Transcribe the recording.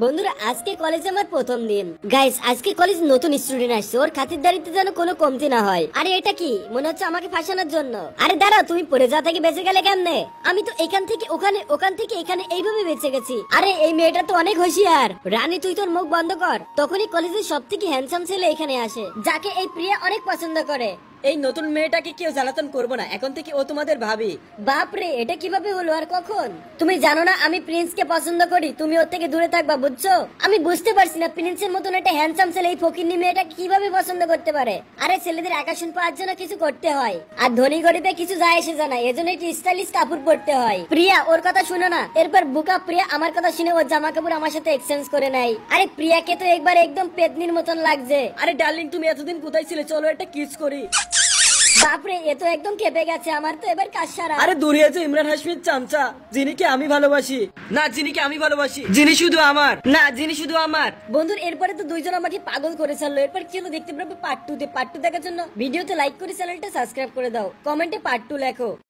বন্ধুরা আজকে কলেজে আমার প্রথম দিন। গাইস আজকে কলেজ নতুন স্টুডেন্ট আসছে, ওর খাতিরদারিতে যেন কোনো কমতি না হয়। আরে এটা কি মনে হচ্ছে আমাকে ফাঁসানোর জন্য। আরে দাঁড়া, তুমি পড়ে যাওয়া থেকে বেঁচে গেলে কেমনে? আমি তো এখান থেকে ওখানে, ওখান থেকে এখানে এইভাবে বেঁচে গেছি। আরে এই মেয়েটা তো অনেক হুঁশিয়ার। রানী তুই তোর মুখ বন্ধ কর। তখনই কলেজের সব থেকে হ্যান্ডসাম ছেলে এখানে আসে, যাকে এই প্রিয়া অনেক পছন্দ করে। এই নতুন মেয়েটাকে কেউ জ্বালাতন করবো না, এখন থেকে ও তোমাদের ভাবি। বাপরে, এটা কিভাবে হলো আর কখন? তুমি জানো না আমি প্রিন্সকে পছন্দ করি, তুমি ওর থেকে দূরে থাকবা, বুঝছো? আমি বুঝতে পারছি না প্রিন্সের মতন একটা হ্যান্ডসাম ছেলে এই ফকিন্নি মেয়েটা কিভাবে পছন্দ করতে পারে। আরে ছেলেদের আকর্ষণ পাওয়ার জন্য কিছু করতে হয়, আর ধনী গরিবে কিছু যায় এসে জানা, এজন্য একটু স্টাইলিশ কাপড় পরতে হয়। প্রিয়া ওর কথা শুনো না। এরপর বুকা প্রিয়া আমার কথা শুনে ওর জামা কাপড় আমার সাথে এক্সচেঞ্জ করে নেয়। আরে প্রিয়াকে তো একবার একদম পেতনির মতন লাগছে। আরে ডার্লিং, তুমি এতদিন কোথায় ছিলে? চলো একটা কিস করি। বাপরে, এ তো একদম কেঁপে গেছে। আমার তো এবার কাজ সারা। আরে দূরে আছে ইমরান হাশমির চামচা, যিনিকে আমি ভালোবাসি। না, যিনিকে আমি ভালোবাসি, যিনি শুধু আমার, না যিনি শুধু আমার। বন্ধুর এরপরে তো দুইজন আমাকে পাগল করে ছাড়লো। এরপর কি হলো দেখতে পারবে পার্ট 2 তে। পার্ট 2 দেখার জন্য ভিডিওতে লাইক করে চ্যানেলটা সাবস্ক্রাইব করে দাও, কমেন্টে পার্ট 2 লেখো।